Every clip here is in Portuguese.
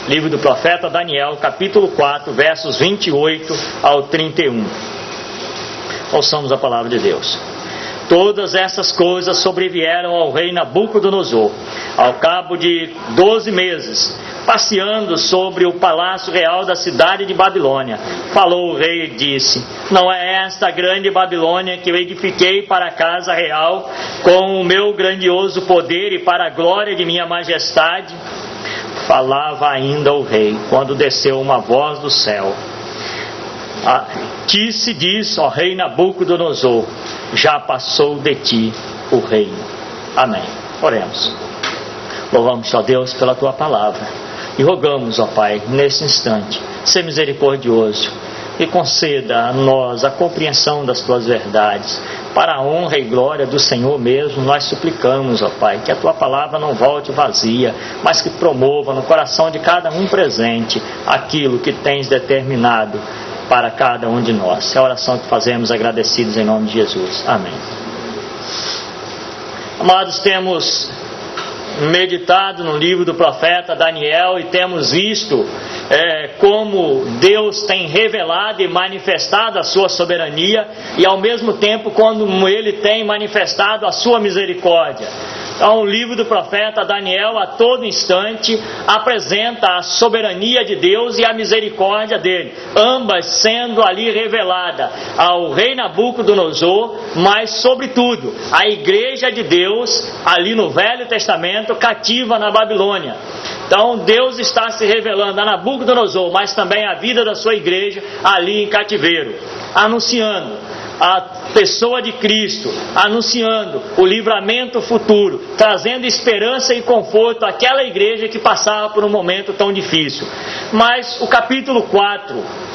Livro do profeta Daniel, capítulo 4, versos 28 ao 31. Ouçamos a palavra de Deus. Todas essas coisas sobrevieram ao rei Nabucodonosor, ao cabo de 12 meses, passeando sobre o palácio real da cidade de Babilônia. Falou o rei e disse: não é esta a grande Babilônia que eu edifiquei para a casa real, com o meu grandioso poder e para a glória de minha majestade? Falava ainda o rei, quando desceu uma voz do céu. Que se diz, ó rei Nabucodonosor, já passou de ti o reino. Amém. Oremos. Louvamos, ó Deus, pela tua palavra e rogamos, ó Pai, nesse instante, ser misericordioso e conceda a nós a compreensão das tuas verdades. Para a honra e glória do Senhor mesmo, nós suplicamos, ó Pai, que a tua palavra não volte vazia, mas que promova no coração de cada um presente aquilo que tens determinado para cada um de nós. É a oração que fazemos agradecidos em nome de Jesus. Amém. Amados, temos meditado no livro do profeta Daniel e temos visto como Deus tem revelado e manifestado a sua soberania e ao mesmo tempo como Ele tem manifestado a sua misericórdia. Então, o livro do profeta Daniel, a todo instante, apresenta a soberania de Deus e a misericórdia dele, ambas sendo ali revelada ao rei Nabucodonosor, mas, sobretudo, a igreja de Deus, ali no Velho Testamento, cativa na Babilônia. Então, Deus está se revelando a Nabucodonosor, mas também a vida da sua igreja ali em cativeiro, anunciando a pessoa de Cristo, anunciando o livramento futuro, trazendo esperança e conforto àquela igreja que passava por um momento tão difícil. Mas o capítulo 4,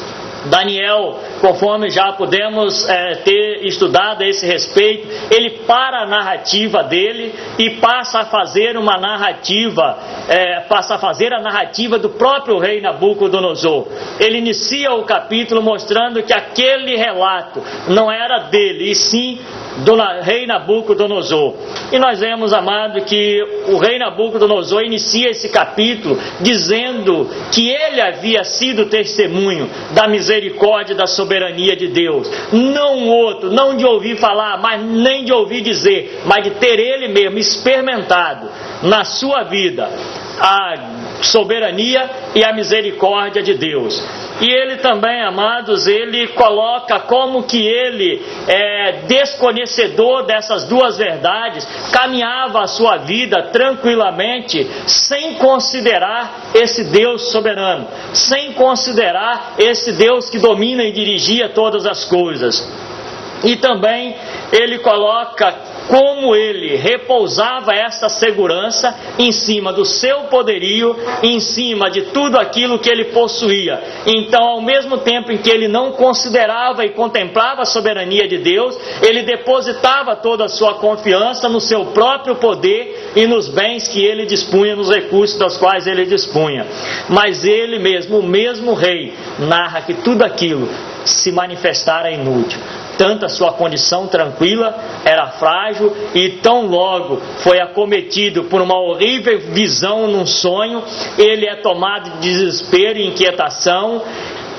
Daniel, conforme já podemos ter estudado a esse respeito, ele para a narrativa dele e passa a fazer uma narrativa, a narrativa do próprio rei Nabucodonosor. Ele inicia o capítulo mostrando que aquele relato não era dele, e sim do rei Nabucodonosor. E nós vemos, amado, que o rei Nabucodonosor inicia esse capítulo dizendo que ele havia sido testemunho da misericórdia e da soberania de Deus. Não outro, não de ouvir falar, mas nem de ouvir dizer, mas de ter ele mesmo experimentado na sua vida a soberania e a misericórdia de Deus. E ele também, amados, ele coloca como que ele, desconhecedor dessas duas verdades, caminhava a sua vida tranquilamente, sem considerar esse Deus soberano, sem considerar esse Deus que domina e dirigia todas as coisas. E também ele coloca como ele repousava essa segurança em cima do seu poderio, em cima de tudo aquilo que ele possuía. Então, ao mesmo tempo em que ele não considerava e contemplava a soberania de Deus, ele depositava toda a sua confiança no seu próprio poder e nos bens que ele dispunha, nos recursos dos quais ele dispunha. Mas ele mesmo, o mesmo rei, narra que tudo aquilo se manifestara inútil. Tanto a sua condição tranquila era frágil, e tão logo foi acometido por uma horrível visão num sonho, ele é tomado de desespero e inquietação,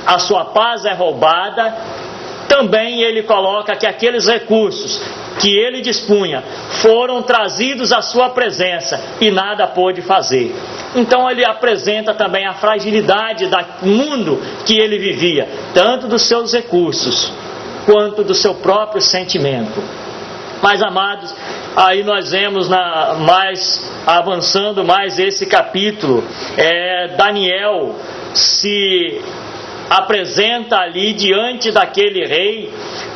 a sua paz é roubada. Também ele coloca que aqueles recursos que ele dispunha foram trazidos à sua presença e nada pôde fazer. Então ele apresenta também a fragilidade do mundo que ele vivia, tanto dos seus recursos quanto do seu próprio sentimento. Mas, amados, aí nós vemos avançando mais esse capítulo, Daniel se apresenta ali diante daquele rei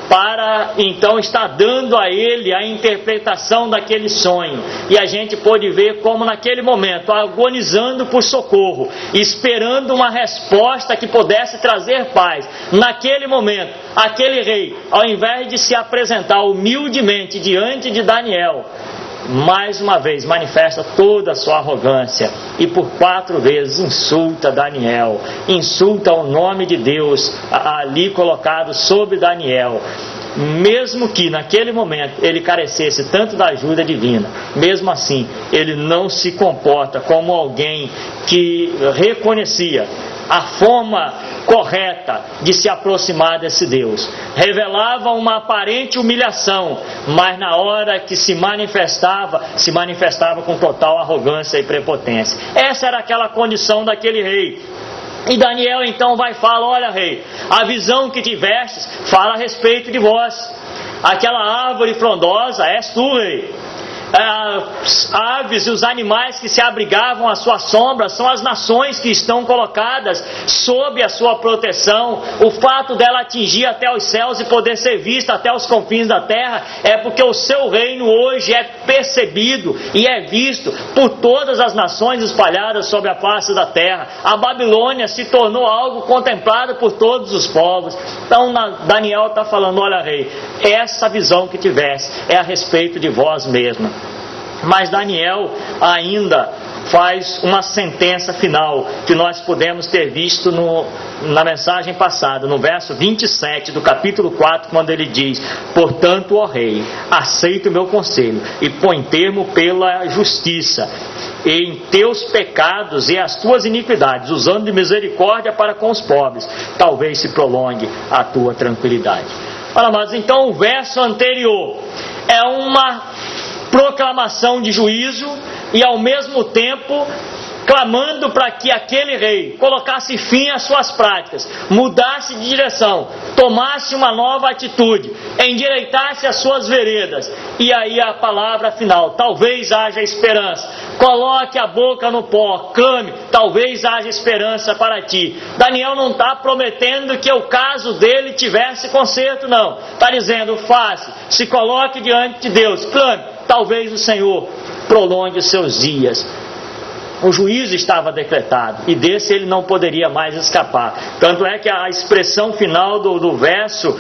para então estar dando a ele a interpretação daquele sonho. E a gente pôde ver como naquele momento, agonizando por socorro, esperando uma resposta que pudesse trazer paz, naquele momento, aquele rei, ao invés de se apresentar humildemente diante de Daniel, mais uma vez manifesta toda a sua arrogância e por 4 vezes insulta Daniel, insulta o nome de Deus ali colocado sobre Daniel. mesmo que naquele momento ele carecesse tanto da ajuda divina, mesmo assim ele não se comporta como alguém que reconhecia a forma correta de se aproximar desse Deus. Revelava uma aparente humilhação, mas na hora que se manifestava com total arrogância e prepotência. Essa era aquela condição daquele rei. E Daniel então vai e fala: olha, rei, a visão que tivestes fala a respeito de vós. Aquela árvore frondosa és tu, rei. As aves e os animais que se abrigavam à sua sombra são as nações que estão colocadas sob a sua proteção. O fato dela atingir até os céus e poder ser vista até os confins da terra é porque o seu reino hoje é percebido e é visto por todas as nações espalhadas sobre a face da terra. A Babilônia se tornou algo contemplado por todos os povos. Então Daniel está falando: olha, rei, essa visão que tivesse é a respeito de vós mesmo. Mas Daniel ainda faz uma sentença final que nós pudemos ter visto na mensagem passada, no verso 27 do capítulo 4, quando ele diz: portanto, ó rei, aceita o meu conselho e põe termo pela justiça em teus pecados e as tuas iniquidades, usando de misericórdia para com os pobres, talvez se prolongue a tua tranquilidade. Olha, mas então o verso anterior é uma proclamação de juízo e ao mesmo tempo clamando para que aquele rei colocasse fim às suas práticas, mudasse de direção, tomasse uma nova atitude, endireitasse as suas veredas. E aí a palavra final: talvez haja esperança. Coloque a boca no pó, clame, talvez haja esperança para ti. Daniel não está prometendo que o caso dele tivesse conserto, não. Está dizendo: faça, se coloque diante de Deus, clame, talvez o Senhor prolongue os seus dias. O juízo estava decretado e desse ele não poderia mais escapar. Tanto é que a expressão final do verso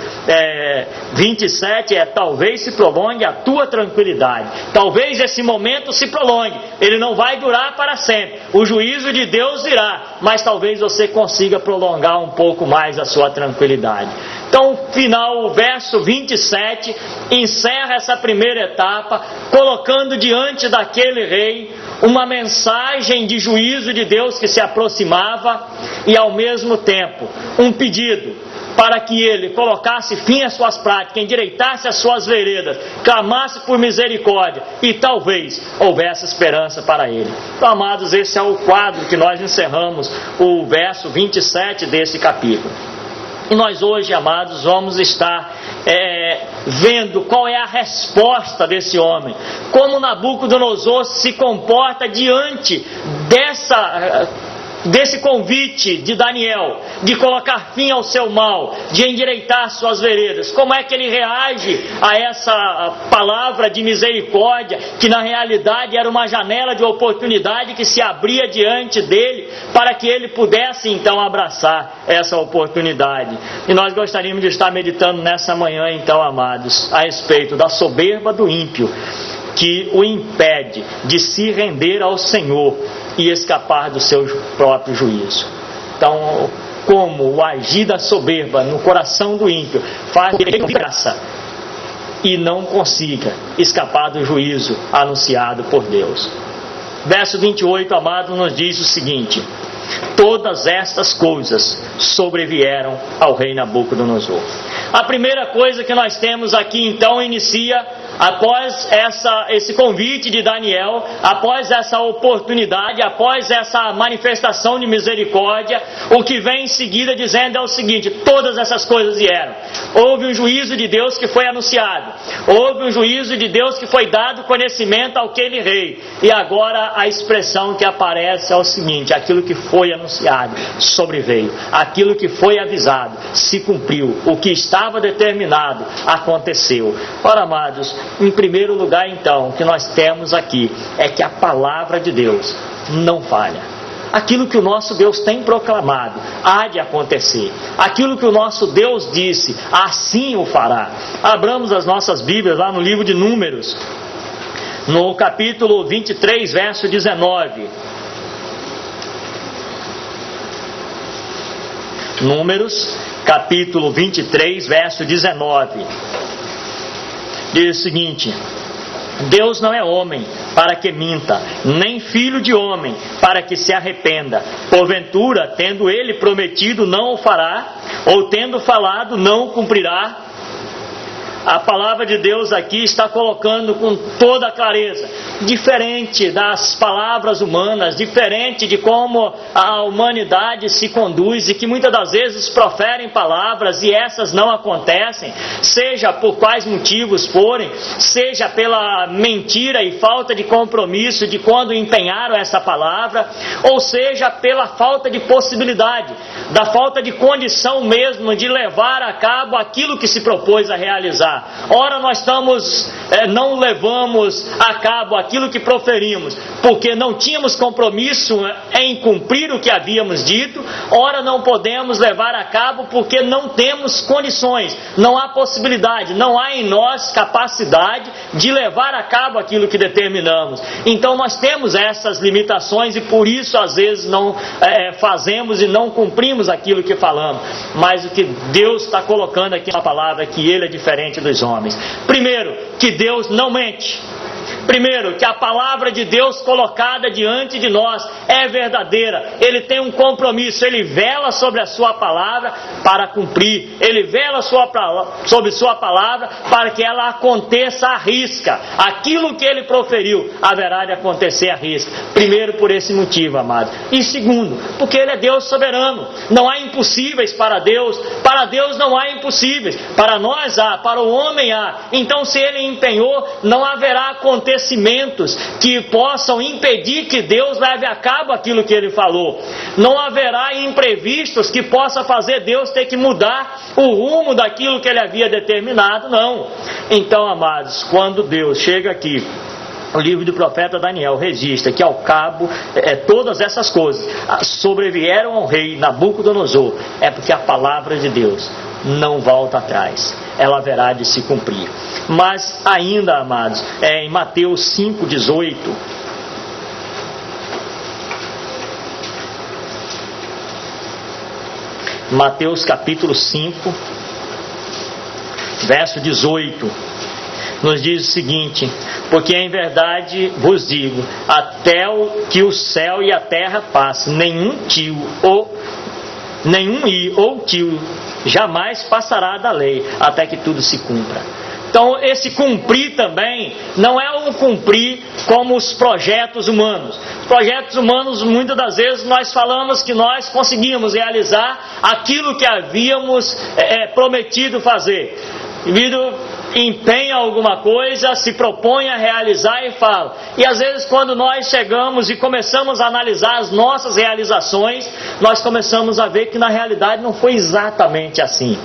27 é: talvez se prolongue a tua tranquilidade. Talvez esse momento se prolongue, ele não vai durar para sempre. O juízo de Deus virá, mas talvez você consiga prolongar um pouco mais a sua tranquilidade. Então, final, o verso 27 encerra essa primeira etapa, colocando diante daquele rei uma mensagem de juízo de Deus que se aproximava e, ao mesmo tempo, um pedido para que ele colocasse fim às suas práticas, endireitasse as suas veredas, clamasse por misericórdia e talvez houvesse esperança para ele. Então, amados, esse é o quadro que nós encerramos, o verso 27 desse capítulo. E nós hoje, amados, vamos estar vendo qual é a resposta desse homem, como Nabucodonosor se comporta diante desse convite de Daniel, de colocar fim ao seu mal, de endireitar suas veredas. Como é que ele reage a essa palavra de misericórdia, que na realidade era uma janela de oportunidade que se abria diante dele, para que ele pudesse então abraçar essa oportunidade. E nós gostaríamos de estar meditando nessa manhã então, amados, a respeito da soberba do ímpio, que o impede de se render ao Senhor e escapar do seu próprio juízo. Então, como o agir da soberba no coração do ímpio faz que ele graça e não consiga escapar do juízo anunciado por Deus. Verso 28, amado, nos diz o seguinte: todas estas coisas sobrevieram ao rei Nabucodonosor. A primeira coisa que nós temos aqui então inicia após esse convite de Daniel, após essa oportunidade, após essa manifestação de misericórdia, o que vem em seguida dizendo é o seguinte: todas essas coisas vieram. Houve um juízo de Deus que foi anunciado, houve um juízo de Deus que foi dado conhecimento àquele rei, e agora a expressão que aparece é o seguinte: aquilo que foi anunciado sobreveio, aquilo que foi avisado se cumpriu, o que estava determinado aconteceu. Ora, amados, em primeiro lugar então, o que nós temos aqui é que a palavra de Deus não falha. Aquilo que o nosso Deus tem proclamado há de acontecer. Aquilo que o nosso Deus disse, assim o fará. Abramos as nossas Bíblias lá no livro de Números, no capítulo 23, verso 19. Números, capítulo 23, verso 19. diz o seguinte: Deus não é homem para que minta, nem filho de homem para que se arrependa. Porventura, tendo ele prometido, não o fará, ou tendo falado, não o cumprirá. A palavra de Deus aqui está colocando com toda a clareza, diferente das palavras humanas, diferente de como a humanidade se conduz, e que muitas das vezes proferem palavras e essas não acontecem, seja por quais motivos forem, seja pela mentira e falta de compromisso de quando empenharam essa palavra, ou seja pela falta de possibilidade, da falta de condição mesmo de levar a cabo aquilo que se propôs a realizar. Ora nós não levamos a cabo aquilo que proferimos, porque não tínhamos compromisso em cumprir o que havíamos dito. Ora não podemos levar a cabo porque não temos condições, não há possibilidade, não há em nós capacidade de levar a cabo aquilo que determinamos. Então nós temos essas limitações e por isso às vezes não fazemos e não cumprimos aquilo que falamos. Mas o que Deus está colocando aqui na palavra é que Ele é diferente dos homens. Primeiro, que Deus não mente. Primeiro, que a palavra de Deus colocada diante de nós é verdadeira. Ele tem um compromisso, Ele vela sobre a sua palavra para cumprir. Ele vela sobre sua palavra para que ela aconteça à risca. Aquilo que Ele proferiu haverá de acontecer à risca. Primeiro, por esse motivo, amado. E segundo, porque Ele é Deus soberano. Não há impossíveis para Deus. Para Deus não há impossíveis. Para nós há, para o homem há. Então, se Ele empenhou, não haverá acontecimentos que possam impedir que Deus leve a cabo aquilo que Ele falou. Não haverá imprevistos que possa fazer Deus ter que mudar o rumo daquilo que Ele havia determinado, não. Então, amados, quando Deus chega aqui, o livro do profeta Daniel registra que ao cabo todas essas coisas sobrevieram ao rei Nabucodonosor, é porque a palavra de Deus não volta atrás, ela haverá de se cumprir. Mas ainda, amados, em Mateus 5,18, Mateus capítulo 5, verso 18, nos diz o seguinte: porque em verdade vos digo, até que o céu e a terra passem, nenhum i ou tio jamais passará da lei, até que tudo se cumpra. Então esse cumprir também não é um cumprir como os projetos humanos. Os projetos humanos, muitas das vezes nós falamos que nós conseguimos realizar aquilo que havíamos prometido fazer. O indivíduo empenha alguma coisa, se propõe a realizar e fala. E às vezes quando nós chegamos e começamos a analisar as nossas realizações, nós começamos a ver que na realidade não foi exatamente assim.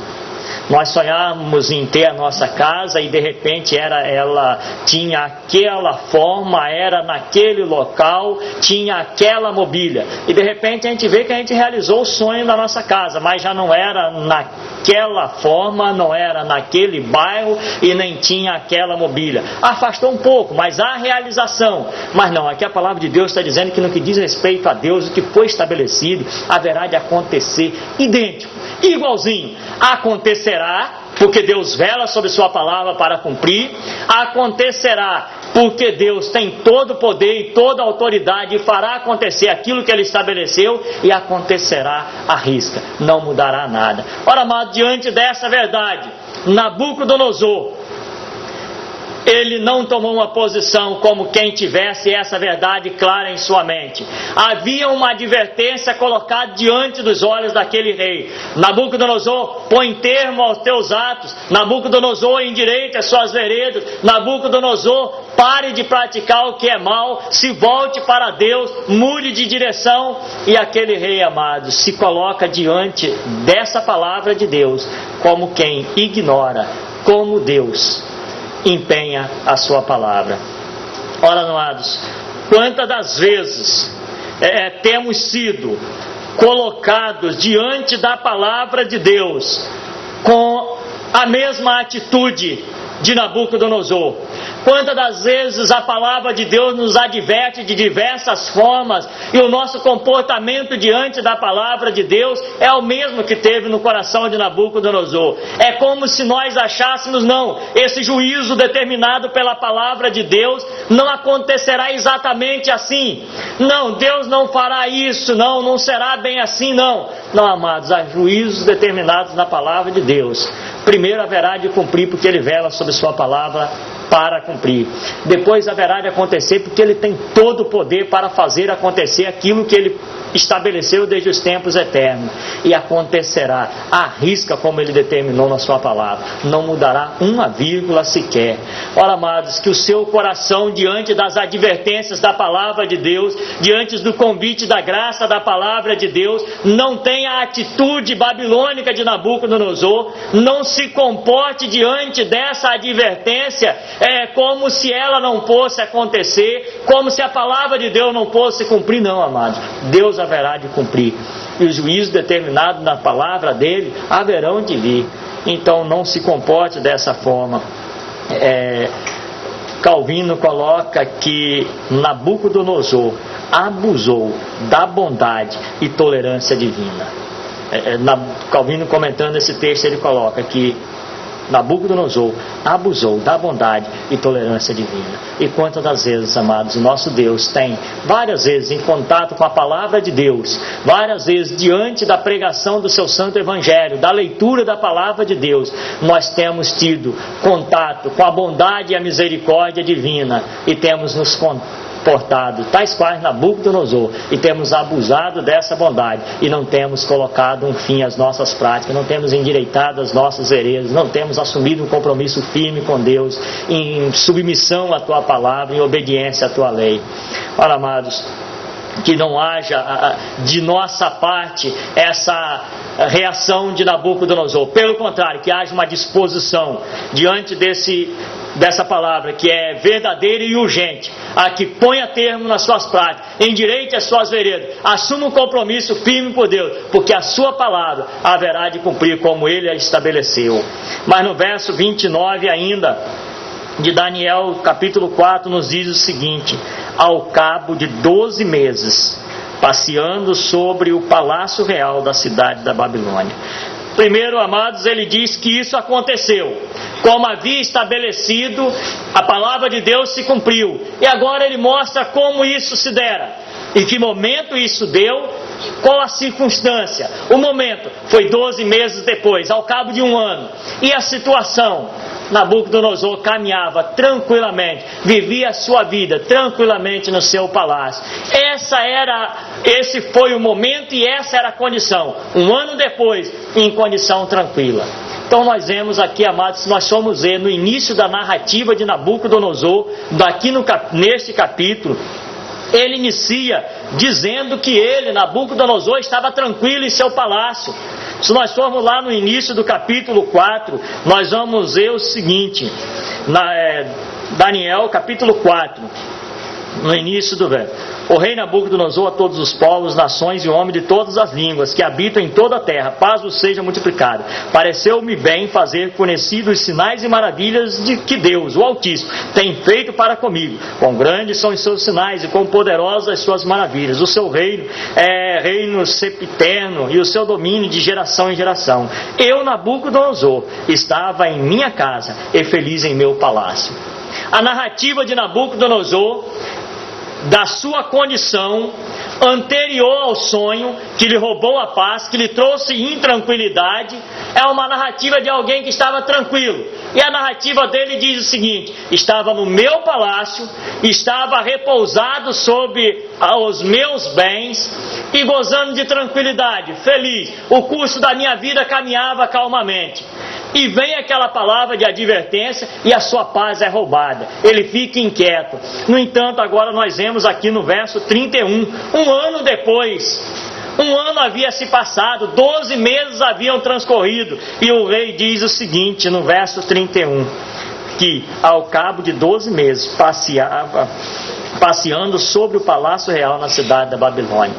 Nós sonhávamos em ter a nossa casa e de repente ela tinha aquela forma, era naquele local, tinha aquela mobília. E de repente a gente vê que a gente realizou o sonho da nossa casa, mas já não era naquela forma, não era naquele bairro e nem tinha aquela mobília. Afastou um pouco, mas há realização. Mas não, aqui a palavra de Deus está dizendo que no que diz respeito a Deus, o que foi estabelecido haverá de acontecer idêntico, igualzinho. Acontecerá, porque Deus vela sobre sua palavra para cumprir. Acontecerá, porque Deus tem todo o poder e toda a autoridade e fará acontecer aquilo que Ele estabeleceu, e acontecerá à risca, não mudará nada. Ora, amado, diante dessa verdade, Nabucodonosor, ele não tomou uma posição como quem tivesse essa verdade clara em sua mente. Havia uma advertência colocada diante dos olhos daquele rei: Nabucodonosor, põe termo aos teus atos. Nabucodonosor, endireite as suas veredas. Nabucodonosor, pare de praticar o que é mal, se volte para Deus, mude de direção. E aquele rei, amado, se coloca diante dessa palavra de Deus como quem ignora como Deus empenha a sua palavra. Ora, amados, quantas das vezes temos sido colocados diante da palavra de Deus com a mesma atitude de Nabucodonosor? Quantas das vezes a palavra de Deus nos adverte de diversas formas e o nosso comportamento diante da palavra de Deus é o mesmo que teve no coração de Nabucodonosor. É como se nós achássemos, não, esse juízo determinado pela palavra de Deus não acontecerá exatamente assim. Não, Deus não fará isso, não será bem assim, não. Não, amados, há juízos determinados na palavra de Deus. Primeiro haverá de cumprir porque Ele vela sobre sua palavra para cumprir. Depois haverá de acontecer porque Ele tem todo o poder para fazer acontecer aquilo que Ele estabeleceu desde os tempos eternos. E acontecerá, arrisca como Ele determinou na sua palavra. Não mudará uma vírgula sequer. Ora, amados, que o seu coração, diante das advertências da palavra de Deus, diante do convite da graça da palavra de Deus, não tenha a atitude babilônica de Nabucodonosor, não se comporte diante dessa advertência como se ela não fosse acontecer, como se a palavra de Deus não fosse cumprir. Não, amados, Deus haverá de cumprir, e os juízos determinados na palavra dele haverão de vir. Então não se comporte dessa forma. Calvino coloca que Nabucodonosor abusou da bondade e tolerância divina. Calvino, comentando esse texto, ele coloca que Nabucodonosor abusou da bondade e tolerância divina. E quantas das vezes, amados, o nosso Deus tem, várias vezes, em contato com a palavra de Deus, várias vezes, diante da pregação do seu santo evangelho, da leitura da palavra de Deus, nós temos tido contato com a bondade e a misericórdia divina e temos nos portado, tais quais Nabucodonosor, e temos abusado dessa bondade e não temos colocado um fim às nossas práticas, não temos endireitado as nossas veredas, não temos assumido um compromisso firme com Deus em submissão à tua palavra, em obediência à tua lei. Ora, amados, que não haja de nossa parte essa reação de Nabucodonosor. Pelo contrário, que haja uma disposição diante dessa palavra que é verdadeira e urgente, a que ponha termo nas suas práticas, endireite as suas veredas, assuma um compromisso firme por Deus, porque a sua palavra haverá de cumprir como Ele a estabeleceu. Mas no verso 29 ainda, de Daniel, capítulo 4, nos diz o seguinte: ao cabo de 12 meses, passeando sobre o palácio real da cidade da Babilônia. Primeiro, amados, ele diz que isso aconteceu. Como havia estabelecido, a palavra de Deus se cumpriu. E agora ele mostra como isso se dera. Em que momento isso deu, qual a circunstância. O momento foi 12 meses depois, ao cabo de um ano. E a situação? Nabucodonosor caminhava tranquilamente, vivia a sua vida tranquilamente no seu palácio. Esse foi o momento e essa era a condição. Um ano depois, em condição tranquila. Então nós vemos aqui, amados, nós somos no início da narrativa de Nabucodonosor, neste capítulo, ele inicia dizendo que ele, Nabucodonosor, estava tranquilo em seu palácio. Se nós formos lá no início do capítulo 4, nós vamos ver o seguinte, Daniel capítulo 4, no início do verso: o rei Nabucodonosor a todos os povos, nações e homens de todas as línguas que habitam em toda a terra, paz vos seja multiplicada. Pareceu-me bem fazer conhecidos os sinais e maravilhas de que Deus, o Altíssimo, tem feito para comigo. Quão grandes são os seus sinais e quão poderosas as suas maravilhas. O seu reino é reino sempiterno e o seu domínio de geração em geração. Eu, Nabucodonosor, estava em minha casa e feliz em meu palácio. A narrativa de Nabucodonosor, da sua condição anterior ao sonho que lhe roubou a paz, que lhe trouxe intranquilidade, é uma narrativa de alguém que estava tranquilo. E a narrativa dele diz o seguinte: estava no meu palácio, estava repousado sobre os meus bens e gozando de tranquilidade, feliz. O curso da minha vida caminhava calmamente. E vem aquela palavra de advertência e a sua paz é roubada. Ele fica inquieto. No entanto, agora nós vemos aqui no verso 31, um ano depois, um ano havia se passado, 12 meses haviam transcorrido, e o rei diz o seguinte no verso 31, que ao cabo de 12 meses passeando sobre o palácio real na cidade da Babilônia.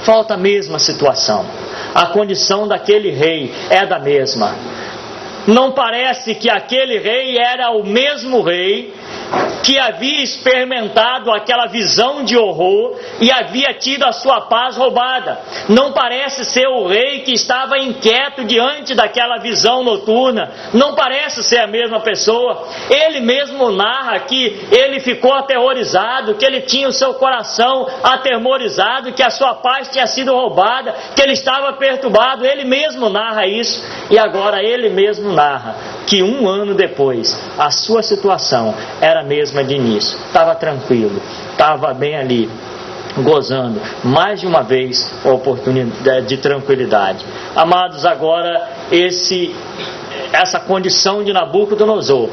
Volta a mesma situação. A condição daquele rei é da mesma. Não parece que aquele rei era o mesmo rei que havia experimentado aquela visão de horror e havia tido a sua paz roubada. Não parece ser o rei que estava inquieto diante daquela visão noturna, não parece ser a mesma pessoa. Ele mesmo narra que ele ficou aterrorizado, que ele tinha o seu coração atemorizado, que a sua paz tinha sido roubada, que ele estava perturbado. Ele mesmo narra isso, e agora ele mesmo narra que 1 ano depois a sua situação era a mesma de início. Estava tranquilo, estava bem ali, gozando mais de uma vez a oportunidade de tranquilidade. Amados, agora essa condição de Nabucodonosor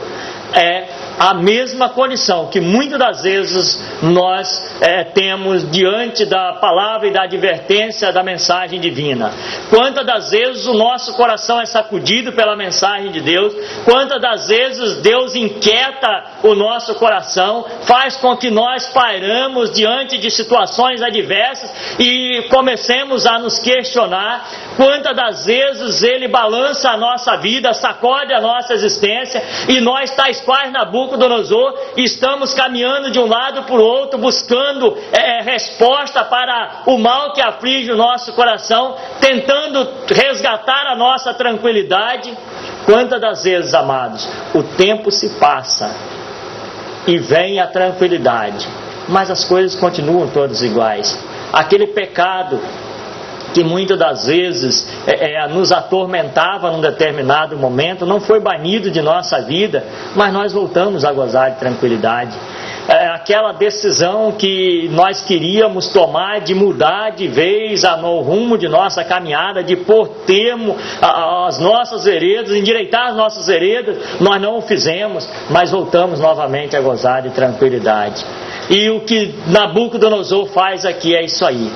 é a mesma condição que muitas das vezes nós temos diante da palavra e da advertência da mensagem divina. Quantas das vezes o nosso coração é sacudido pela mensagem de Deus, quantas das vezes Deus inquieta o nosso coração, faz com que nós pairamos diante de situações adversas e comecemos a nos questionar. Quantas das vezes Ele balança a nossa vida, sacode a nossa existência, e nós, tais quais Nabucodonosor, estamos caminhando de um lado para o outro, buscando resposta para o mal que aflige o nosso coração, tentando resgatar a nossa tranquilidade. Quantas das vezes, amados, o tempo se passa e vem a tranquilidade, mas as coisas continuam todas iguais. Aquele pecado que muitas das vezes nos atormentava num determinado momento, não foi banido de nossa vida, mas nós voltamos a gozar de tranquilidade. Aquela decisão que nós queríamos tomar de mudar de vez o rumo de nossa caminhada, de pôr termo às nossas veredas, endireitar as nossas veredas, nós não o fizemos, mas voltamos novamente a gozar de tranquilidade. E o que Nabucodonosor faz aqui é isso aí.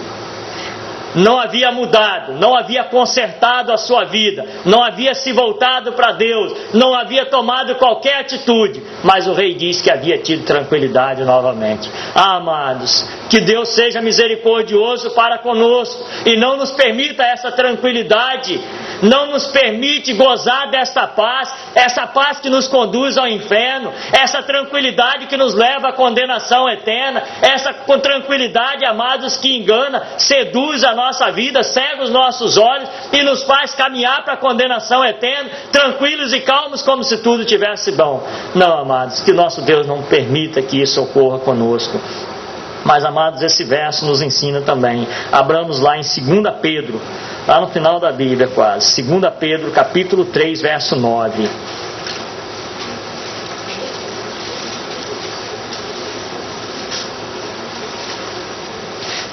Não havia mudado, não havia consertado a sua vida, não havia se voltado para Deus, não havia tomado qualquer atitude, mas o rei diz que havia tido tranquilidade novamente. Amados, que Deus seja misericordioso para conosco e não nos permita essa tranquilidade, não nos permite gozar desta paz, essa paz que nos conduz ao inferno, essa tranquilidade que nos leva à condenação eterna, essa tranquilidade, amados, que engana, seduz a nossa vida, cega os nossos olhos e nos faz caminhar para a condenação eterna, tranquilos e calmos como se tudo tivesse bom. Não, amados, que nosso Deus não permita que isso ocorra conosco. Mas, amados, esse verso nos ensina também. Abramos lá em 2 Pedro, lá no final da Bíblia quase, 2 Pedro capítulo 3, verso 9.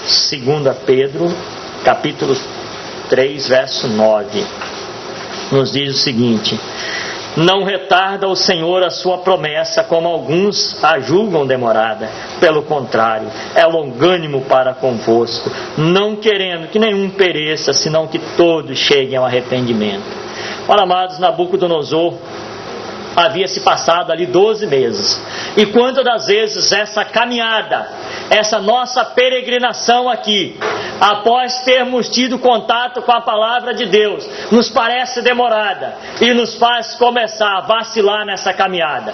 Segunda Pedro, capítulo 3, verso 9, nos diz o seguinte: não retarda o Senhor a sua promessa, como alguns a julgam demorada. Pelo contrário, é longânimo para convosco, não querendo que nenhum pereça, senão que todos cheguem ao arrependimento. Olha, amados, Nabucodonosor havia se passado ali 12 meses. E quantas das vezes essa caminhada, essa nossa peregrinação aqui, após termos tido contato com a palavra de Deus, nos parece demorada e nos faz começar a vacilar nessa caminhada.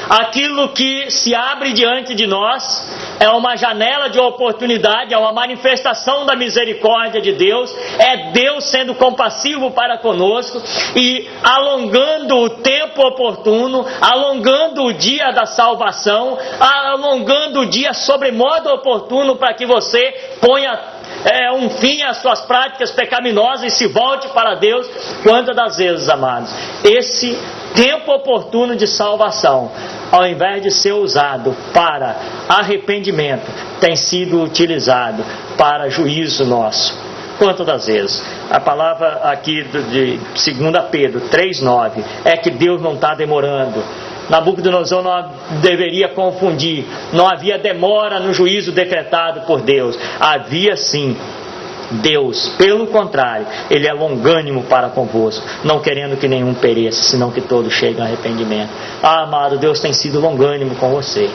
Aquilo que se abre diante de nós é uma janela de oportunidade, é uma manifestação da misericórdia de Deus, é Deus sendo compassivo para conosco e alongando o tempo oportuno, alongando o dia da salvação, alongando o dia sobremodo oportuno para que você ponha um fim às suas práticas pecaminosas e se volte para Deus. Quantas das vezes, amados, esse tempo oportuno de salvação, ao invés de ser usado para arrependimento, tem sido utilizado para juízo nosso. Quantas das vezes? A palavra aqui de 2 Pedro 3,9 é que Deus não está demorando. Nabucodonosor não deveria confundir, não havia demora no juízo decretado por Deus, havia sim. Deus, pelo contrário, Ele é longânimo para convosco, não querendo que nenhum pereça, senão que todos cheguem ao arrependimento. Amado, Deus tem sido longânimo com você.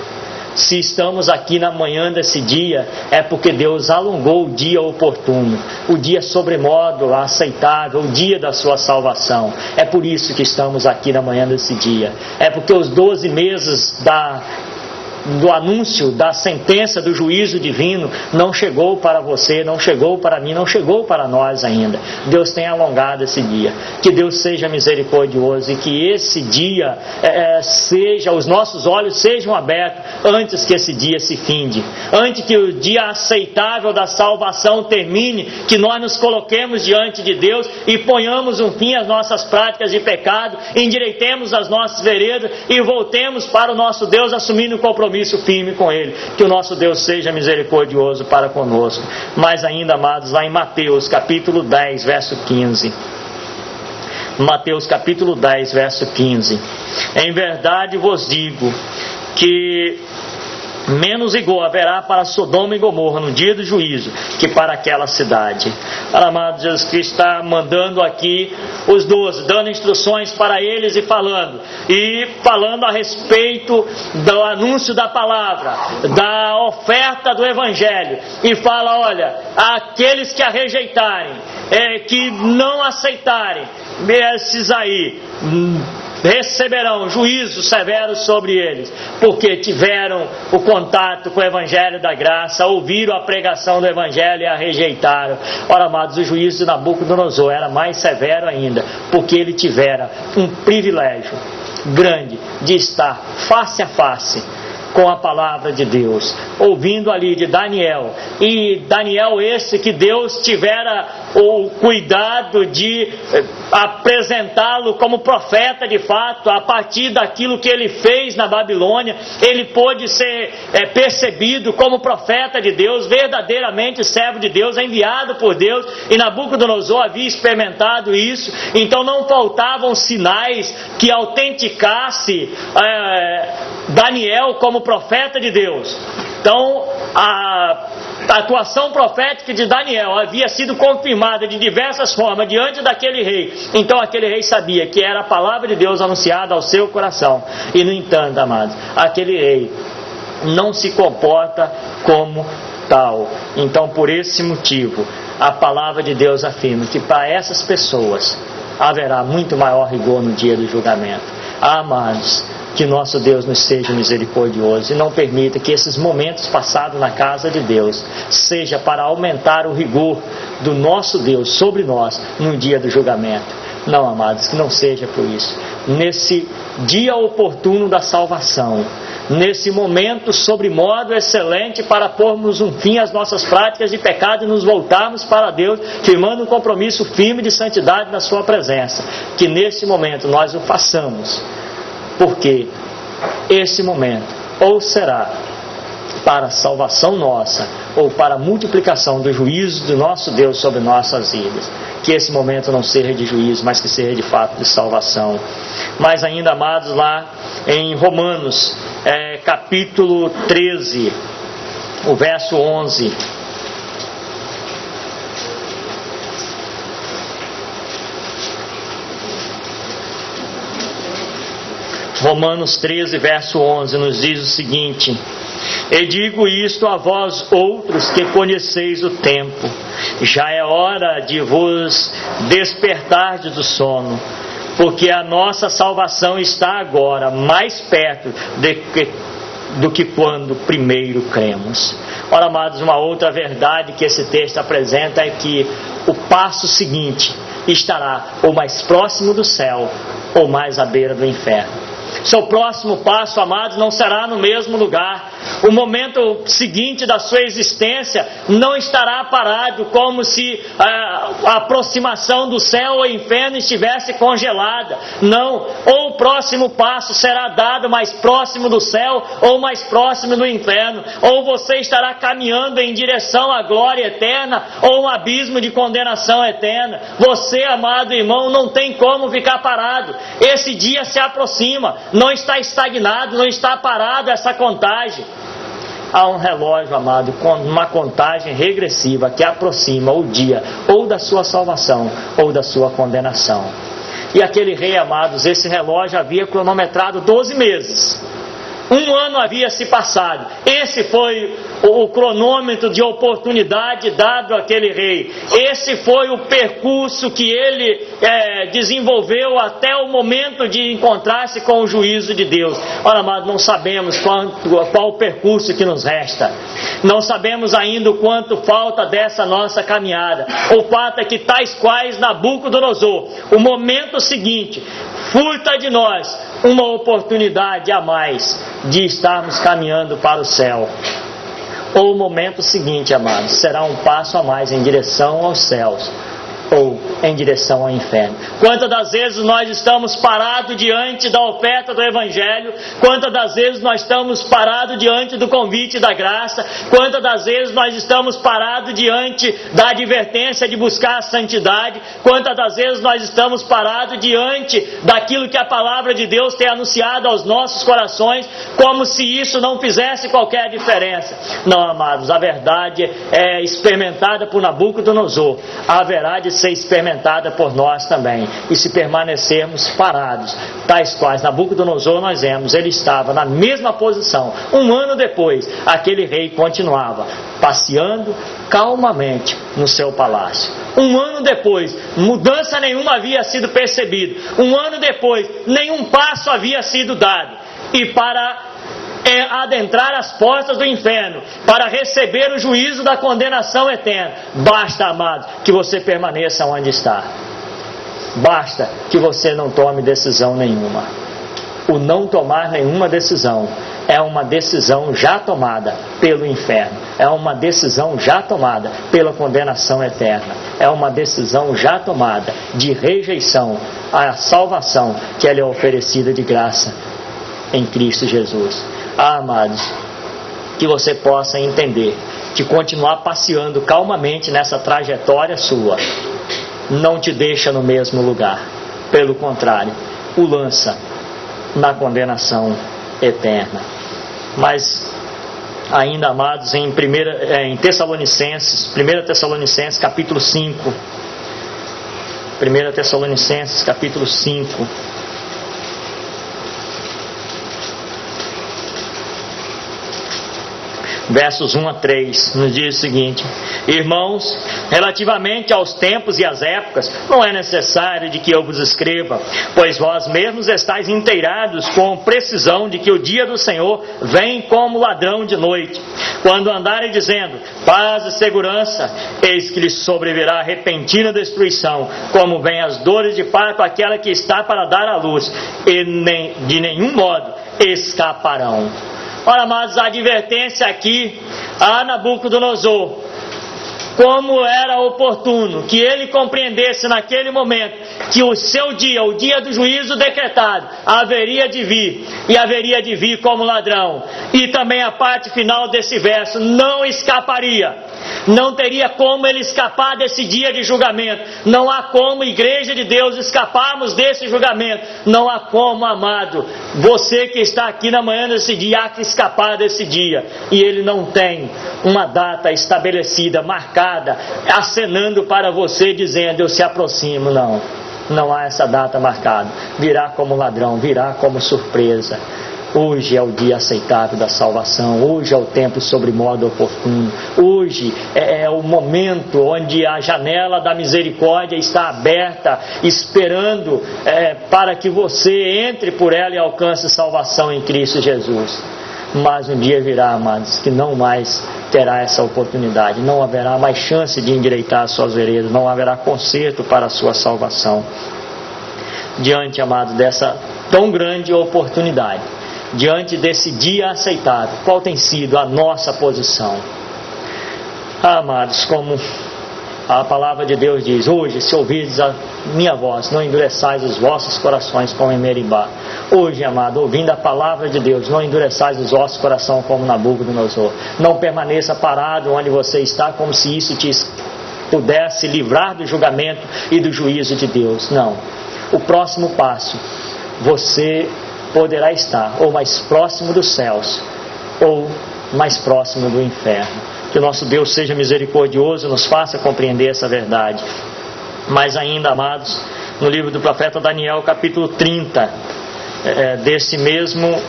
Se estamos aqui na manhã desse dia, é porque Deus alongou o dia oportuno, o dia sobremodo aceitável, o dia da sua salvação. É por isso que estamos aqui na manhã desse dia. É porque os 12 meses do anúncio da sentença do juízo divino não chegou para você, não chegou para mim, não chegou para nós ainda. Deus tem alongado esse dia. Que Deus seja misericordioso e que esse dia os nossos olhos sejam abertos antes que esse dia se finde, antes que o dia aceitável da salvação termine, que nós nos coloquemos diante de Deus e ponhamos um fim às nossas práticas de pecado, endireitemos as nossas veredas e voltemos para o nosso Deus assumindo um compromisso firme com Ele. Que o nosso Deus seja misericordioso para conosco. Mas ainda, amados, lá em Mateus capítulo 10, verso 15. Mateus capítulo 10, verso 15. Em verdade vos digo que menos rigor haverá para Sodoma e Gomorra no dia do juízo que para aquela cidade. Amado, Jesus Cristo está mandando aqui os 12, dando instruções para eles e falando a respeito do anúncio da palavra, da oferta do Evangelho, e fala: olha, aqueles que a rejeitarem, que não aceitarem, esses aí receberão juízo severo sobre eles, porque tiveram o contato com o Evangelho da graça, ouviram a pregação do Evangelho e a rejeitaram. Ora, amados, o juízo de Nabucodonosor era mais severo ainda, porque ele tivera um privilégio grande de estar face a face com a palavra de Deus, ouvindo ali de Daniel, e Daniel esse que Deus tivera o cuidado de apresentá-lo como profeta de fato. A partir daquilo que ele fez na Babilônia, ele pôde ser percebido como profeta de Deus, verdadeiramente servo de Deus, enviado por Deus, e Nabucodonosor havia experimentado isso. Então não faltavam sinais que autenticasse Daniel como profeta de Deus. Então a atuação profética de Daniel havia sido confirmada de diversas formas diante daquele rei. Então aquele rei sabia que era a palavra de Deus anunciada ao seu coração. E no entanto, amados, aquele rei não se comporta como tal. Então, por esse motivo, a palavra de Deus afirma que para essas pessoas haverá muito maior rigor no dia do julgamento. Amados, que nosso Deus nos seja misericordioso e não permita que esses momentos passados na casa de Deus seja para aumentar o rigor do nosso Deus sobre nós no dia do julgamento. Não, amados, que não seja por isso. Nesse dia oportuno da salvação, nesse momento sobre modo excelente para pormos um fim às nossas práticas de pecado e nos voltarmos para Deus, firmando um compromisso firme de santidade na sua presença, que nesse momento nós o façamos, porque esse momento ou será para a salvação nossa ou para a multiplicação do juízo do nosso Deus sobre nossas vidas. Que esse momento não seja de juízo, mas que seja de fato de salvação. Mas ainda, amados, lá em Romanos capítulo 13, o verso 11. Romanos 13, verso 11, nos diz o seguinte: e digo isto a vós outros que conheceis o tempo, já é hora de vos despertardes do sono, porque a nossa salvação está agora mais perto do que quando primeiro cremos. Ora, amados, uma outra verdade que esse texto apresenta é que o passo seguinte estará ou mais próximo do céu ou mais à beira do inferno. Seu próximo passo, amados, não será no mesmo lugar. O momento seguinte da sua existência não estará parado, como se a aproximação do céu ou inferno estivesse congelada. Não, ou o próximo passo será dado mais próximo do céu ou mais próximo do inferno. Ou você estará caminhando em direção à glória eterna ou um abismo de condenação eterna. Você, amado irmão, não tem como ficar parado. Esse dia se aproxima. Não está estagnado, não está parado essa contagem. Há um relógio, amado, com uma contagem regressiva que aproxima o dia ou da sua salvação ou da sua condenação. E aquele rei, amados, esse relógio havia cronometrado 12 meses. Um ano havia se passado. Esse foi o cronômetro de oportunidade dado àquele rei. Esse foi o percurso que ele desenvolveu até o momento de encontrar-se com o juízo de Deus. Ora, amado, não sabemos qual o percurso que nos resta. Não sabemos ainda o quanto falta dessa nossa caminhada. O fato é que tais quais Nabucodonosor, o momento seguinte, furta de nós uma oportunidade a mais de estarmos caminhando para o céu. Ou o momento seguinte, amados, será um passo a mais em direção aos céus ou em direção ao inferno. Quantas das vezes nós estamos parados diante da oferta do Evangelho? Quantas das vezes nós estamos parados diante do convite da graça? Quantas das vezes nós estamos parados diante da advertência de buscar a santidade? Quantas das vezes nós estamos parados diante daquilo que a palavra de Deus tem anunciado aos nossos corações, como se isso não fizesse qualquer diferença? Não, amados, a verdade é experimentada por Nabucodonosor, haverá de ser experimentada por nós também. E se permanecermos parados, tais quais Nabucodonosor nós vemos, ele estava na mesma posição. Um ano depois, aquele rei continuava passeando calmamente no seu palácio. Um ano depois, mudança nenhuma havia sido percebida. Um ano depois, nenhum passo havia sido dado. E para adentrar as portas do inferno, para receber o juízo da condenação eterna, basta, amado, que você permaneça onde está. Basta que você não tome decisão nenhuma. O não tomar nenhuma decisão é uma decisão já tomada pelo inferno, é uma decisão já tomada pela condenação eterna, é uma decisão já tomada de rejeição à salvação que lhe é oferecida de graça em Cristo Jesus. Amados, que você possa entender que continuar passeando calmamente nessa trajetória sua não te deixa no mesmo lugar. Pelo contrário, o lança na condenação eterna. Mas ainda, amados, em 1 Tessalonicenses capítulo 5, 1 Tessalonicenses capítulo 5, versos 1 a 3, nos diz o seguinte: irmãos, relativamente aos tempos e às épocas, não é necessário de que eu vos escreva, pois vós mesmos estáis inteirados com precisão de que o dia do Senhor vem como ladrão de noite. Quando andarem dizendo paz e segurança, eis que lhes sobrevirá repentina destruição, como vem as dores de parto àquela que está para dar à luz, e de nenhum modo escaparão. Ora, amados, a advertência aqui a Nabucodonosor, como era oportuno que ele compreendesse naquele momento que o seu dia, o dia do juízo decretado, haveria de vir, e haveria de vir como ladrão. E também a parte final desse verso: não escaparia. Não teria como ele escapar desse dia de julgamento. Não há como, igreja de Deus, escaparmos desse julgamento. Não há como, amado, você que está aqui na manhã desse dia, há que escapar desse dia. E ele não tem uma data estabelecida, marcada, acenando para você, dizendo: eu se aproximo. Não há essa data marcada. Virá como ladrão, virá como surpresa. Hoje é o dia aceitável da salvação. Hoje é o tempo sobre modo oportuno. Hoje é o momento onde a janela da misericórdia está aberta, esperando para que você entre por ela e alcance salvação em Cristo Jesus. Mas um dia virá, amados, que não mais terá essa oportunidade. Não haverá mais chance de endireitar as suas veredas. Não haverá conserto para a sua salvação. Diante, amados, dessa tão grande oportunidade, diante desse dia aceitável, qual tem sido a nossa posição? Amados, como a palavra de Deus diz: hoje, se ouvirdes a minha voz, não endureçais os vossos corações como em Meribá. Hoje, amado, ouvindo a palavra de Deus, não endureçais os vossos corações como Nabucodonosor. Não permaneça parado onde você está, como se isso te pudesse livrar do julgamento e do juízo de Deus. Não. O próximo passo, você poderá estar ou mais próximo dos céus ou mais próximo do inferno. Que o nosso Deus seja misericordioso e nos faça compreender essa verdade. Mas ainda, amados, no livro do profeta Daniel, capítulo 30, desse mesmo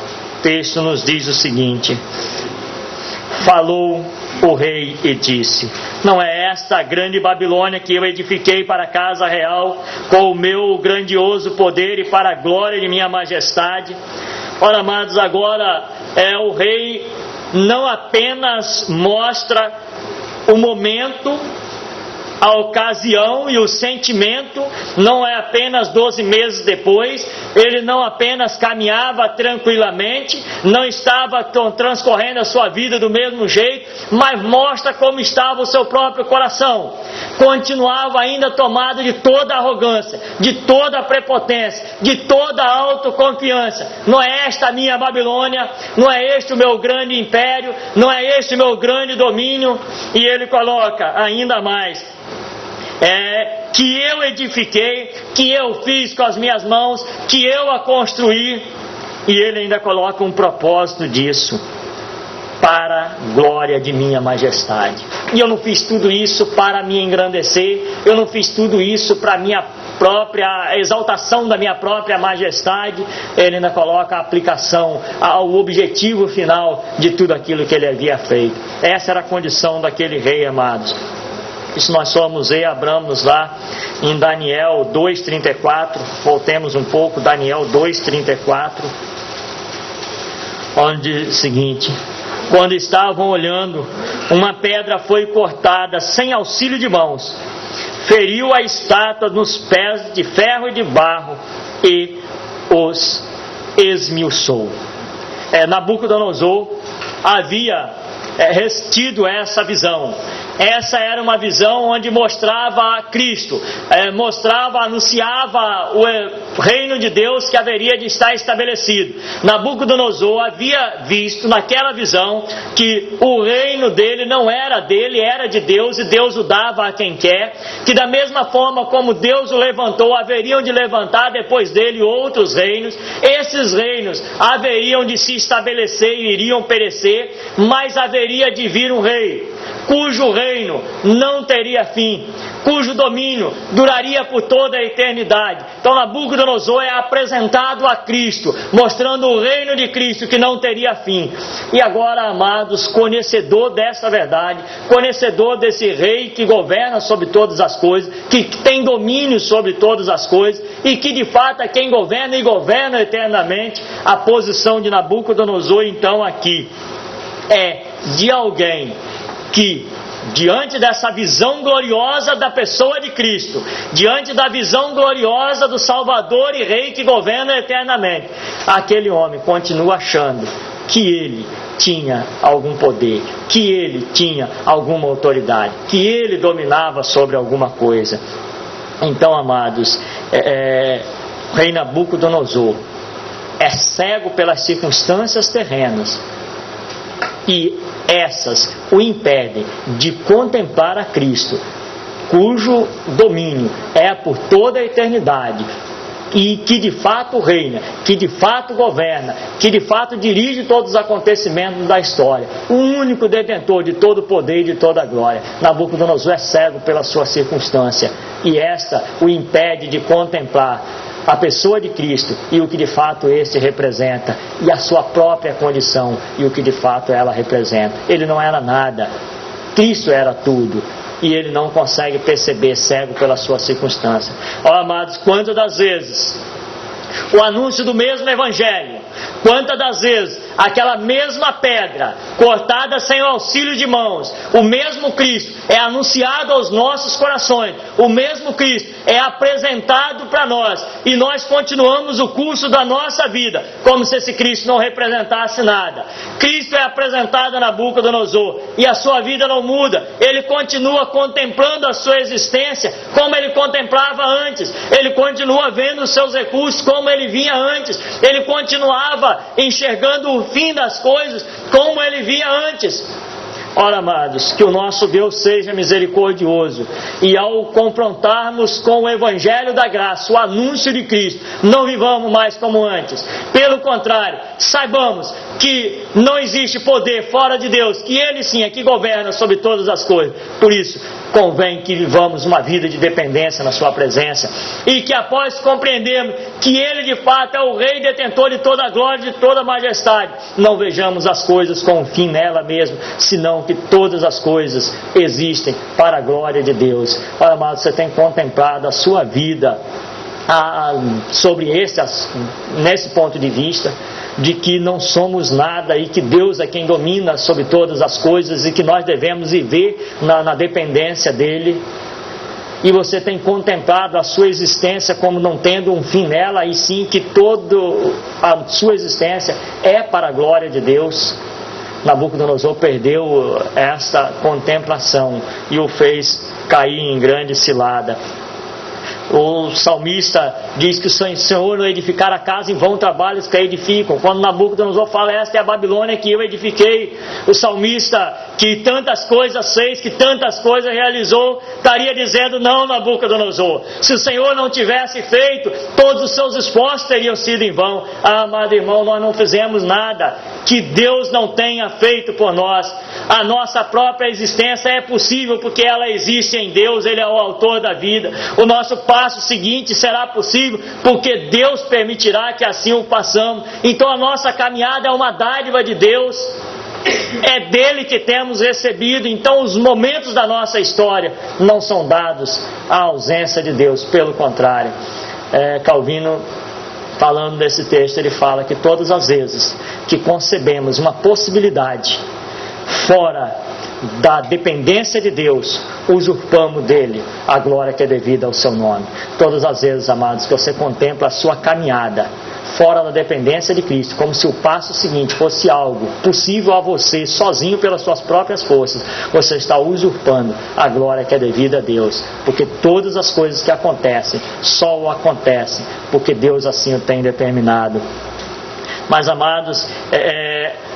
texto nos diz o seguinte: falou o rei e disse: não é esta a grande Babilônia que eu edifiquei para a casa real com o meu grandioso poder e para a glória de minha majestade? Ora, amados, agora o rei não apenas mostra o momento, a ocasião e o sentimento, não é apenas 12 meses depois, ele não apenas caminhava tranquilamente, não estava transcorrendo a sua vida do mesmo jeito, mas mostra como estava o seu próprio coração. Continuava ainda tomado de toda a arrogância, de toda a prepotência, de toda a autoconfiança. Não é esta a minha Babilônia, não é este o meu grande império, não é este o meu grande domínio. E ele coloca ainda mais: que eu edifiquei, que eu fiz com as minhas mãos, que eu a construí. E ele ainda coloca um propósito disso: para a glória de minha majestade. E eu não fiz tudo isso para me engrandecer, eu não fiz tudo isso para minha própria exaltação da minha própria majestade. Ele ainda coloca a aplicação ao objetivo final de tudo aquilo que ele havia feito. Essa era a condição daquele rei, amados. E se nós formos ver, abramos lá em Daniel 2,34, voltemos um pouco, Daniel 2,34, onde diz o seguinte: quando estavam olhando, uma pedra foi cortada sem auxílio de mãos, feriu a estátua nos pés de ferro e de barro e os esmiuçou. Nabucodonosor havia tido essa visão. Essa era uma visão onde mostrava a Cristo, anunciava o reino de Deus que haveria de estar estabelecido. Nabucodonosor havia visto naquela visão que o reino dele não era dele, era de Deus, e Deus o dava a quem quer, que da mesma forma como Deus o levantou, haveriam de levantar depois dele outros reinos. Esses reinos haveriam de se estabelecer e iriam perecer, mas haveria de vir um rei cujo reino não teria fim, cujo domínio duraria por toda a eternidade. Então Nabucodonosor é apresentado a Cristo, mostrando o reino de Cristo que não teria fim. E agora, amados, conhecedor dessa verdade, conhecedor desse rei que governa sobre todas as coisas, que tem domínio sobre todas as coisas, e que de fato é quem governa e governa eternamente, a posição de Nabucodonosor então aqui é de alguém que, diante dessa visão gloriosa da pessoa de Cristo, diante da visão gloriosa do Salvador e Rei que governa eternamente, aquele homem continua achando que ele tinha algum poder, que ele tinha alguma autoridade, que ele dominava sobre alguma coisa. Então, amados, o rei Nabucodonosor é cego pelas circunstâncias terrenas, e essas o impedem de contemplar a Cristo, cujo domínio é por toda a eternidade, e que de fato reina, que de fato governa, que de fato dirige todos os acontecimentos da história, o único detentor de todo o poder e de toda a glória. Nabucodonosor é cego pela sua circunstância, e esta o impede de contemplar a pessoa de Cristo e o que de fato esse representa, e a sua própria condição e o que de fato ela representa. Ele não era nada, Cristo era tudo, e ele não consegue perceber, cego pela sua circunstância. Ó, amados, quantas das vezes o anúncio do mesmo Evangelho, quantas das vezes aquela mesma pedra cortada sem o auxílio de mãos, o mesmo Cristo é anunciado aos nossos corações, o mesmo Cristo é apresentado para nós, e nós continuamos o curso da nossa vida como se esse Cristo não representasse nada. Cristo é apresentado a Nabucodonosor e a sua vida não muda, ele continua contemplando a sua existência como ele contemplava antes, ele continua vendo os seus recursos como ele vinha antes, ele continuava enxergando o fim das coisas como ele via antes. Ora, amados, que o nosso Deus seja misericordioso, e ao confrontarmos com o Evangelho da graça, o anúncio de Cristo, não vivamos mais como antes. Pelo contrário, saibamos que não existe poder fora de Deus, que Ele sim é que governa sobre todas as coisas. Por isso, convém que vivamos uma vida de dependência na sua presença, e que após compreendermos que Ele de fato é o Rei detentor de toda a glória e de toda a majestade, não vejamos as coisas com um fim nela mesma, senão que todas as coisas existem para a glória de Deus. Olha, amado, você tem contemplado a sua vida sobre nesse ponto de vista, de que não somos nada e que Deus é quem domina sobre todas as coisas e que nós devemos viver na dependência dEle? E você tem contemplado a sua existência como não tendo um fim nela, e sim que toda a sua existência é para a glória de Deus? Nabucodonosor perdeu esta contemplação e o fez cair em grande cilada. O salmista diz que o Senhor não edificar a casa, em vão trabalhos que a edificam. Quando Nabucodonosor fala, esta é a Babilônia que eu edifiquei, o salmista, que tantas coisas fez, que tantas coisas realizou, estaria dizendo, não, Nabucodonosor, se o Senhor não tivesse feito, todos os seus esforços teriam sido em vão. Amado irmão, nós não fizemos nada que Deus não tenha feito por nós. A nossa própria existência é possível porque ela existe em Deus, Ele é o autor da vida. O nosso passo seguinte será possível porque Deus permitirá que assim o façamos. Então a nossa caminhada é uma dádiva de Deus, é dele que temos recebido. Então os momentos da nossa história não são dados à ausência de Deus, pelo contrário. Calvino, falando desse texto, ele fala que todas as vezes que concebemos uma possibilidade fora da dependência de Deus, usurpamos dele a glória que é devida ao seu nome. Todas as vezes, amados, que você contempla a sua caminhada fora da dependência de Cristo, como se o passo seguinte fosse algo possível a você, sozinho pelas suas próprias forças, você está usurpando a glória que é devida a Deus, porque todas as coisas que acontecem, só acontecem porque Deus assim o tem determinado. Mas, amados,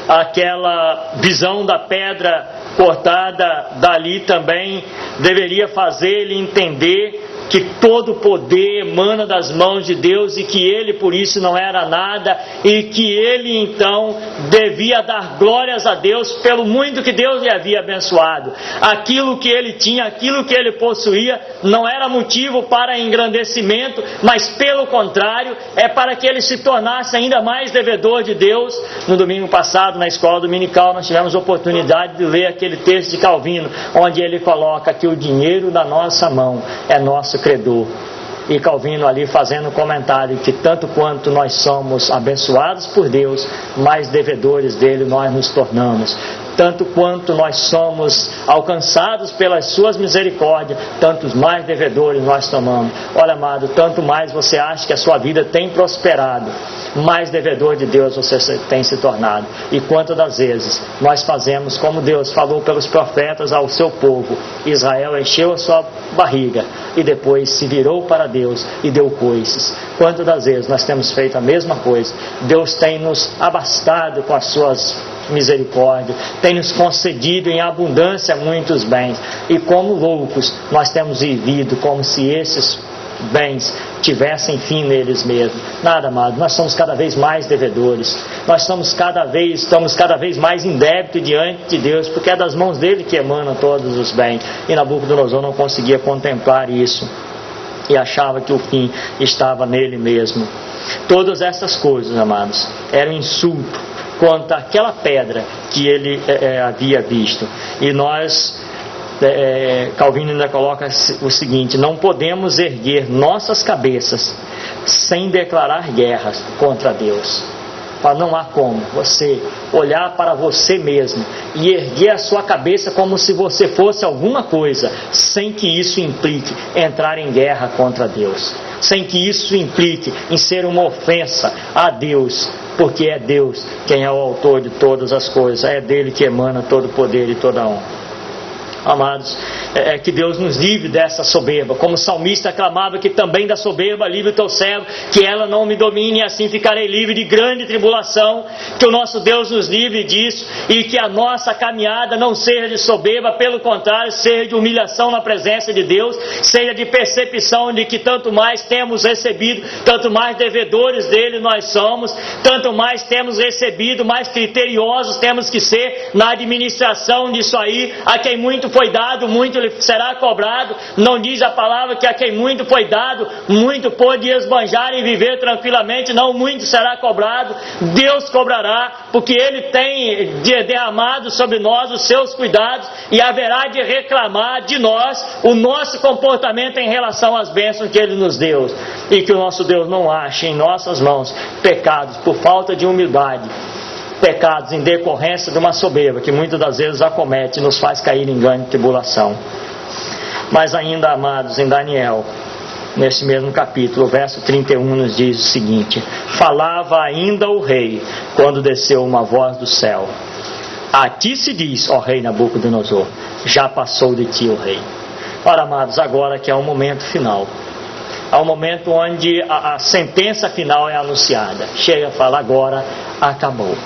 aquela visão da pedra cortada dali também deveria fazer ele entender que todo o poder emana das mãos de Deus e que ele por isso não era nada, e que ele então devia dar glórias a Deus pelo muito que Deus lhe havia abençoado. Aquilo que ele tinha, aquilo que ele possuía, não era motivo para engrandecimento, mas pelo contrário, é para que ele se tornasse ainda mais devedor de Deus. No domingo passado, na escola dominical, nós tivemos a oportunidade de ler aquele texto de Calvino, onde ele coloca que o dinheiro da nossa mão é nosso credor. E Calvino ali fazendo um comentário que tanto quanto nós somos abençoados por Deus, mais devedores dele nós nos tornamos. Tanto quanto nós somos alcançados pelas suas misericórdias, tantos mais devedores nós tomamos. Olha, amado, tanto mais você acha que a sua vida tem prosperado, mais devedor de Deus você tem se tornado. E quantas das vezes nós fazemos como Deus falou pelos profetas ao seu povo: Israel encheu a sua barriga e depois se virou para Deus e deu coices. Quantas das vezes nós temos feito a mesma coisa? Deus tem nos abastado com as suas misericórdia, tem nos concedido em abundância muitos bens, e como loucos nós temos vivido como se esses bens tivessem fim neles mesmos. Nada, amado, nós somos cada vez mais devedores, nós estamos cada vez mais em débito diante de Deus, porque é das mãos dele que emanam todos os bens. E Nabucodonosor não conseguia contemplar isso e achava que o fim estava nele mesmo. Todas essas coisas, amados, eram insulto quanto àquela pedra que ele havia visto. E nós, Calvino ainda coloca o seguinte: não podemos erguer nossas cabeças sem declarar guerras contra Deus. Não há como você olhar para você mesmo e erguer a sua cabeça como se você fosse alguma coisa, sem que isso implique entrar em guerra contra Deus, sem que isso implique em ser uma ofensa a Deus, porque é Deus quem é o autor de todas as coisas, é dele que emana todo o poder e toda a honra. Amados, que Deus nos livre dessa soberba, como o salmista clamava que também da soberba livre o teu servo, que ela não me domine, e assim ficarei livre de grande tribulação. Que o nosso Deus nos livre disso, e que a nossa caminhada não seja de soberba, pelo contrário, seja de humilhação na presença de Deus, seja de percepção de que tanto mais temos recebido, tanto mais devedores dele nós somos, tanto mais temos recebido, mais criteriosos temos que ser na administração disso aí. A quem muito muito foi dado, muito lhe será cobrado. Não diz a palavra que a quem muito foi dado, muito pôde esbanjar e viver tranquilamente. Não, muito será cobrado. Deus cobrará, porque Ele tem derramado sobre nós os seus cuidados e haverá de reclamar de nós o nosso comportamento em relação às bênçãos que Ele nos deu. E que o nosso Deus não ache em nossas mãos pecados por falta de humildade, pecados em decorrência de uma soberba que muitas das vezes acomete e nos faz cair em grande tribulação. Mas ainda, amados, em Daniel, nesse mesmo capítulo, o verso 31 nos diz o seguinte: falava ainda o rei, quando desceu uma voz do céu: a ti se diz, ó rei Nabucodonosor, já passou de ti o rei. Ora, amados, agora que é o momento final, há um momento onde a sentença final é anunciada. Chega e fala: agora acabou.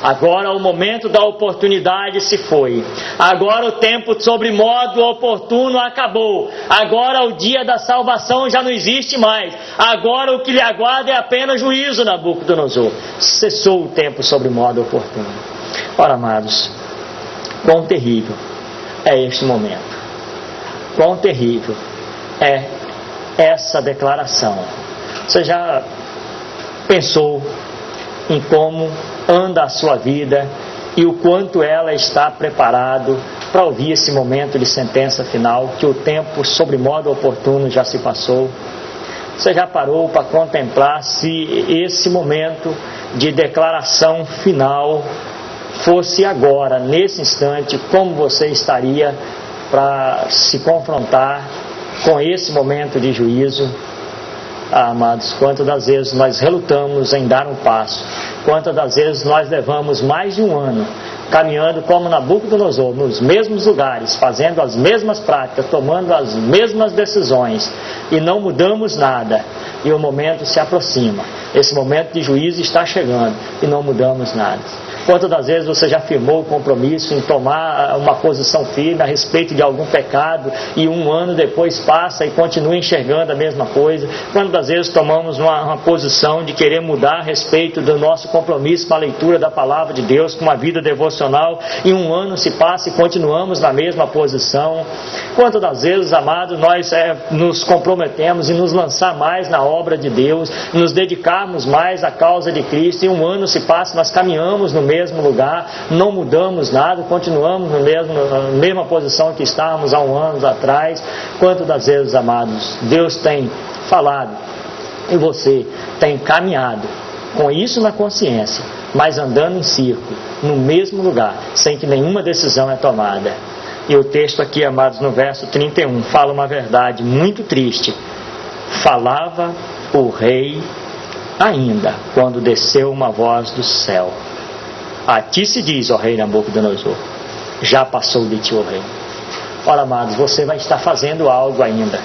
Agora o momento da oportunidade se foi. Agora o tempo sobre modo oportuno acabou. Agora o dia da salvação já não existe mais. Agora o que lhe aguarda é apenas juízo, Nabucodonosor. Cessou o tempo sobre modo oportuno. Ora, amados, quão terrível é este momento. Quão terrível é essa declaração. Você já pensou em como anda a sua vida e o quanto ela está preparado para ouvir esse momento de sentença final, que o tempo sobre modo oportuno já se passou? Você já parou para contemplar se esse momento de declaração final fosse agora, nesse instante, como você estaria para se confrontar com esse momento de juízo? Amados, quantas das vezes nós relutamos em dar um passo, quantas das vezes nós levamos mais de um ano caminhando como Nabucodonosor, nos mesmos lugares, fazendo as mesmas práticas, tomando as mesmas decisões e não mudamos nada, e o momento se aproxima, esse momento de juízo está chegando e não mudamos nada. Quantas das vezes você já firmou o compromisso em tomar uma posição firme a respeito de algum pecado e um ano depois passa e continua enxergando a mesma coisa? Quantas das vezes tomamos uma posição de querer mudar a respeito do nosso compromisso com a leitura da palavra de Deus, com uma vida devocional, e um ano se passa e continuamos na mesma posição? Quantas das vezes, amados, nós nos comprometemos em nos lançar mais na obra de Deus, nos dedicarmos mais à causa de Cristo, e um ano se passa, nós caminhamos no mesmo lugar, não mudamos nada, continuamos na mesma posição que estávamos há um ano atrás? Quantas das vezes, amados, Deus tem falado e você tem caminhado com isso na consciência, mas andando em círculo, no mesmo lugar, sem que nenhuma decisão é tomada? E o texto aqui, amados, no verso 31, fala uma verdade muito triste. Falava o rei ainda, quando desceu uma voz do céu: a ti se diz, ó rei Nabucodonosor, já passou de ti o rei. Ora, amados, você vai estar fazendo algo ainda.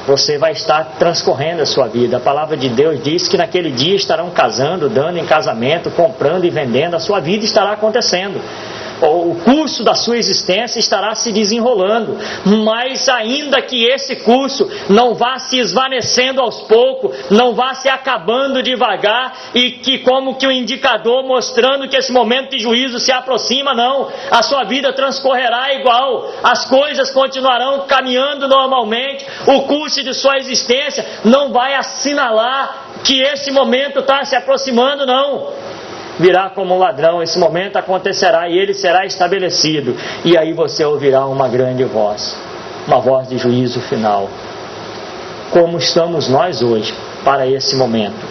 Você vai estar transcorrendo a sua vida. A palavra de Deus diz que naquele dia estarão casando, dando em casamento, comprando e vendendo. A sua vida estará acontecendo. O curso da sua existência estará se desenrolando, mas ainda que esse curso não vá se esvanecendo aos poucos, não vá se acabando devagar, e que como que um indicador mostrando que esse momento de juízo se aproxima, não, a sua vida transcorrerá igual, as coisas continuarão caminhando normalmente, o curso de sua existência não vai assinalar que esse momento está se aproximando, não. Virá como um ladrão, esse momento acontecerá e ele será estabelecido, e aí você ouvirá uma grande voz, uma voz de juízo final. Como estamos nós hoje para esse momento?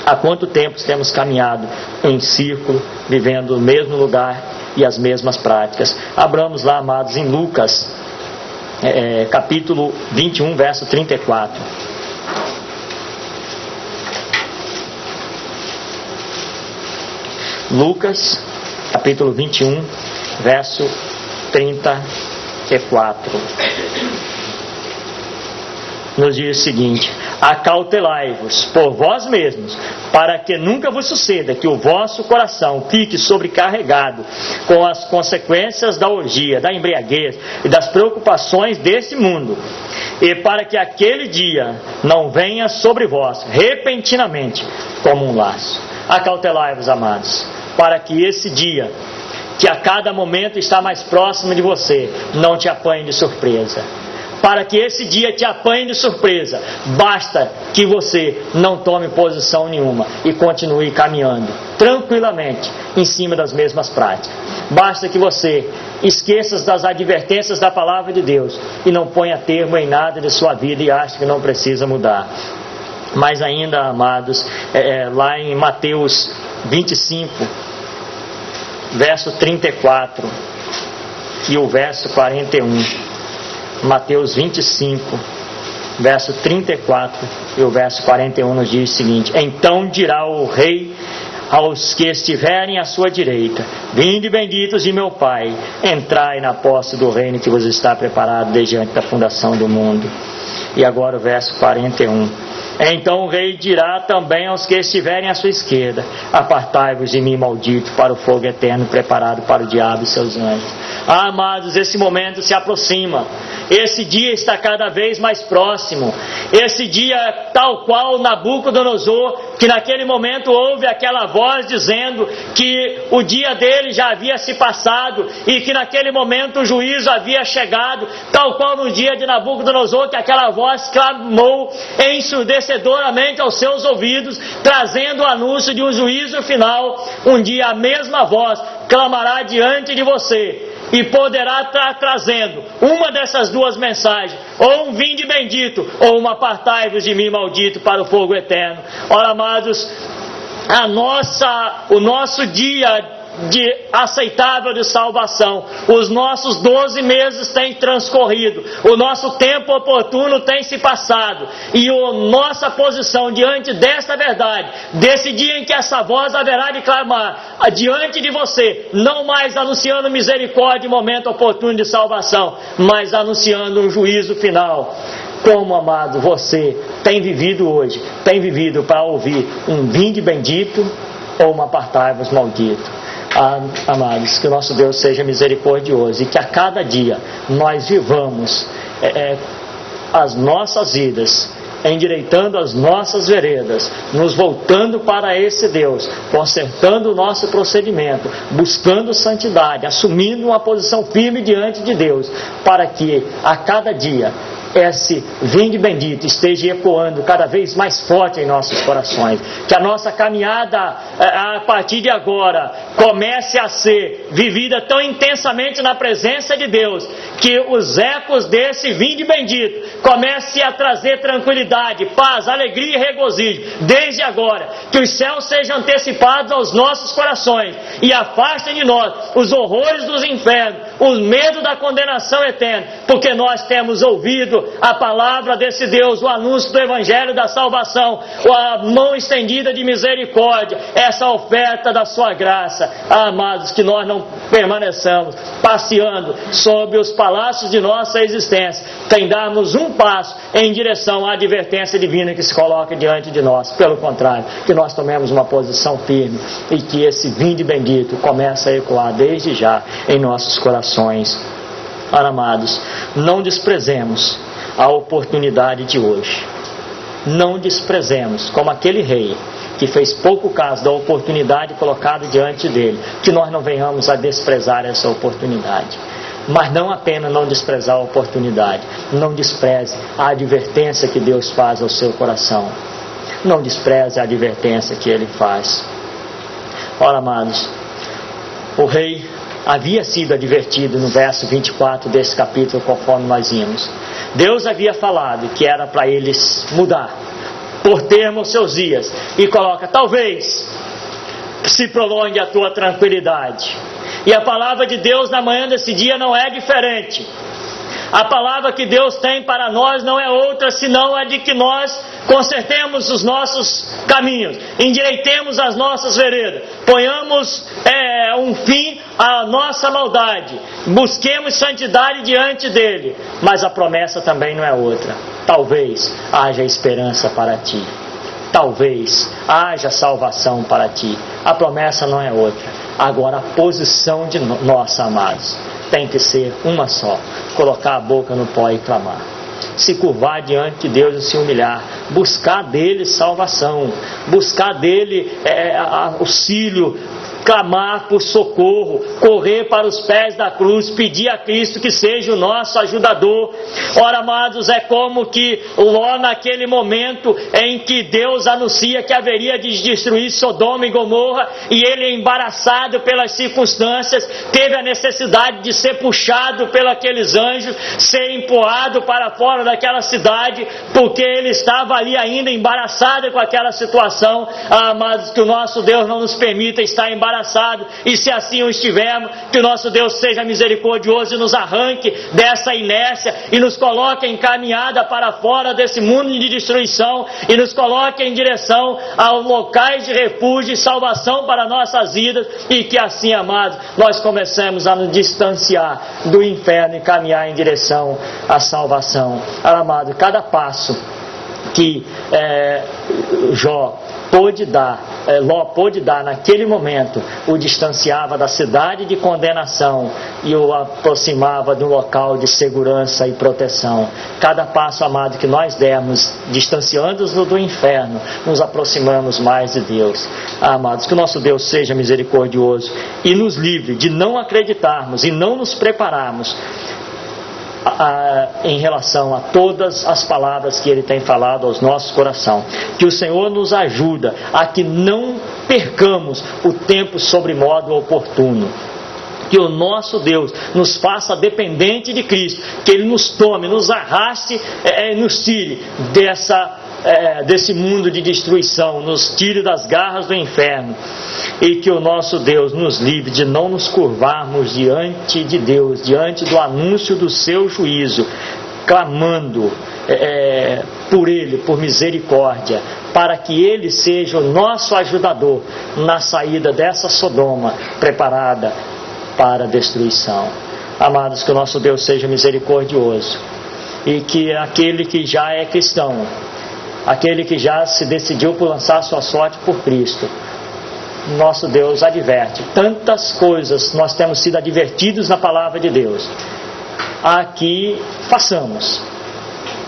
Há quanto tempo temos caminhado em círculo, vivendo no mesmo lugar e as mesmas práticas? Abramos lá, amados, em Lucas, capítulo 21, verso 34. Lucas, capítulo 21, verso 34. Nos diz o seguinte: acautelai-vos por vós mesmos, para que nunca vos suceda que o vosso coração fique sobrecarregado com as consequências da orgia, da embriaguez e das preocupações deste mundo, e para que aquele dia não venha sobre vós repentinamente como um laço. Acautelai-vos, amados, para que esse dia, que a cada momento está mais próximo de você, não te apanhe de surpresa. Para que esse dia te apanhe de surpresa, basta que você não tome posição nenhuma e continue caminhando tranquilamente em cima das mesmas práticas. Basta que você esqueça das advertências da palavra de Deus e não ponha termo em nada de sua vida e ache que não precisa mudar. Mas ainda, amados, lá em Mateus 25, verso 34 e o verso 41. Mateus 25, verso 34 e o verso 41 nos diz o seguinte: então dirá o rei aos que estiverem à sua direita: vinde benditos de meu Pai, entrai na posse do reino que vos está preparado desde antes da fundação do mundo. E agora o verso 41. Então o rei dirá também aos que estiverem à sua esquerda: apartai-vos de mim, maldito, para o fogo eterno preparado para o diabo e seus anjos. Ah, amados, esse momento se aproxima. Esse dia está cada vez mais próximo. Esse dia, tal qual Nabucodonosor, que naquele momento ouve aquela voz dizendo que o dia dele já havia se passado e que naquele momento o juízo havia chegado, tal qual no dia de Nabucodonosor, que aquela voz clamou ensurdecedoramente aos seus ouvidos, trazendo o anúncio de um juízo final. Um dia a mesma voz clamará diante de você e poderá estar trazendo uma dessas duas mensagens: ou um vinde bendito, ou um apartai-vos de mim, maldito, para o fogo eterno. Ora, amados, o nosso dia aceitável de salvação, os nossos 12 meses têm transcorrido, o nosso tempo oportuno tem se passado, e a nossa posição diante desta verdade, desse dia em que essa voz haverá de clamar diante de você, não mais anunciando misericórdia e momento oportuno de salvação, mas anunciando um juízo final. Como, amado, você tem vivido hoje? Tem vivido para ouvir um vinde bendito ou um apartai-vos maldito? Amados, que o nosso Deus seja misericordioso e que a cada dia nós vivamos as nossas vidas, endireitando as nossas veredas, nos voltando para esse Deus, consertando o nosso procedimento, buscando santidade, assumindo uma posição firme diante de Deus, para que a cada dia esse vinde bendito esteja ecoando cada vez mais forte em nossos corações, que a nossa caminhada a partir de agora comece a ser vivida tão intensamente na presença de Deus, que os ecos desse vinde bendito comece a trazer tranquilidade, paz, alegria e regozijo desde agora, que os céus sejam antecipados aos nossos corações e afastem de nós os horrores dos infernos, o medo da condenação eterna, porque nós temos ouvido a palavra desse Deus, o anúncio do Evangelho da salvação, a mão estendida de misericórdia, essa oferta da sua graça. Amados, que nós não permaneçamos passeando sobre os palácios de nossa existência, sem darmos um passo em direção à advertência divina que se coloca diante de nós. Pelo contrário, que nós tomemos uma posição firme e que esse vinde bendito comece a ecoar desde já em nossos corações. Ora, amados, não desprezemos a oportunidade de hoje. Não desprezemos, como aquele rei que fez pouco caso da oportunidade colocada diante dele, que nós não venhamos a desprezar essa oportunidade. Mas não apenas não desprezar a oportunidade, não despreze a advertência que Deus faz ao seu coração. Não despreze a advertência que Ele faz. Ora, amados, o rei havia sido advertido no verso 24 desse capítulo, conforme nós vimos. Deus havia falado que era para eles mudar, por termo os seus dias, e coloca: talvez se prolongue a tua tranquilidade. E a palavra de Deus na manhã desse dia não é diferente. A palavra que Deus tem para nós não é outra senão a de que nós consertemos os nossos caminhos, endireitemos as nossas veredas, ponhamos um fim à nossa maldade, busquemos santidade diante dele. Mas a promessa também não é outra: talvez haja esperança para ti, talvez haja salvação para ti. A promessa não é outra. Agora a posição de nós, amados, tem que ser uma só: colocar a boca no pó e clamar, se curvar diante de Deus e se humilhar, buscar dele salvação, buscar dele auxílio clamar por socorro, correr para os pés da cruz, pedir a Cristo que seja o nosso ajudador. Ora, amados, é como que Ló, naquele momento em que Deus anuncia que haveria de destruir Sodoma e Gomorra, e ele, embaraçado pelas circunstâncias, teve a necessidade de ser puxado pelos aqueles anjos, ser empurrado para fora daquela cidade, porque ele estava ali ainda embaraçado com aquela situação. Amados, que o nosso Deus não nos permita estar embaraçado, e se assim o estivermos, que o nosso Deus seja misericordioso e nos arranque dessa inércia e nos coloque em caminhada para fora desse mundo de destruição e nos coloque em direção aos locais de refúgio e salvação para nossas vidas, e que assim, amados, nós comecemos a nos distanciar do inferno e caminhar em direção à salvação. Amado, cada passo que Ló pôde dar naquele momento, o distanciava da cidade de condenação e o aproximava de um local de segurança e proteção. Cada passo, amado, que nós dermos, distanciando-nos do inferno, nos aproximamos mais de Deus. Amados, que o nosso Deus seja misericordioso e nos livre de não acreditarmos e não nos prepararmos em relação a todas as palavras que Ele tem falado aos nossos corações. Que o Senhor nos ajuda a que não percamos o tempo sobre modo oportuno. Que o nosso Deus nos faça dependente de Cristo, que Ele nos tome, nos arraste, nos tire desse mundo de destruição, nos tire das garras do inferno, e que o nosso Deus nos livre de não nos curvarmos diante de Deus, diante do anúncio do seu juízo, clamando por Ele, por misericórdia, para que Ele seja o nosso ajudador na saída dessa Sodoma preparada para a destruição. Amados, que o nosso Deus seja misericordioso, e que aquele que já é cristão, aquele que já se decidiu por lançar sua sorte por Cristo, nosso Deus adverte. Tantas coisas nós temos sido advertidos na palavra de Deus, a que façamos.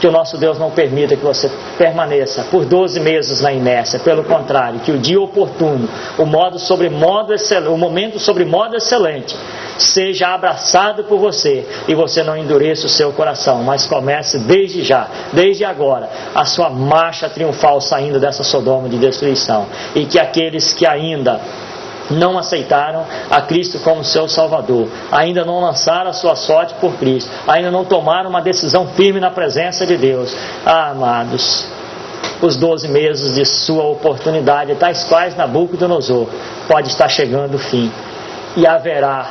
Que o nosso Deus não permita que você permaneça por 12 meses na inércia. Pelo contrário, que o dia oportuno, o momento sobre modo excelente, seja abraçado por você, e você não endureça o seu coração, mas comece desde já, desde agora, a sua marcha triunfal saindo dessa Sodoma de destruição. E que aqueles que ainda não aceitaram a Cristo como seu Salvador, ainda não lançaram a sua sorte por Cristo, ainda não tomaram uma decisão firme na presença de Deus, amados, os 12 meses de sua oportunidade, tais quais Nabucodonosor, pode estar chegando o fim, e haverá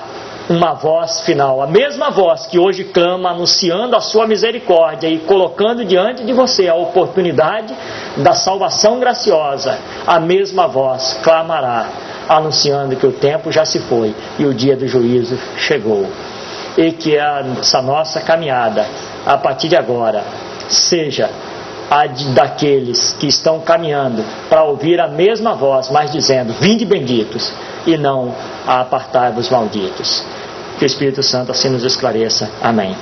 uma voz final, a mesma voz que hoje clama, anunciando a sua misericórdia e colocando diante de você a oportunidade da salvação graciosa. A mesma voz clamará, anunciando que o tempo já se foi e o dia do juízo chegou. E que essa nossa caminhada, a partir de agora, seja a daqueles que estão caminhando para ouvir a mesma voz, mas dizendo: vinde benditos, e não a apartai-vos malditos. Que o Espírito Santo assim nos esclareça. Amém.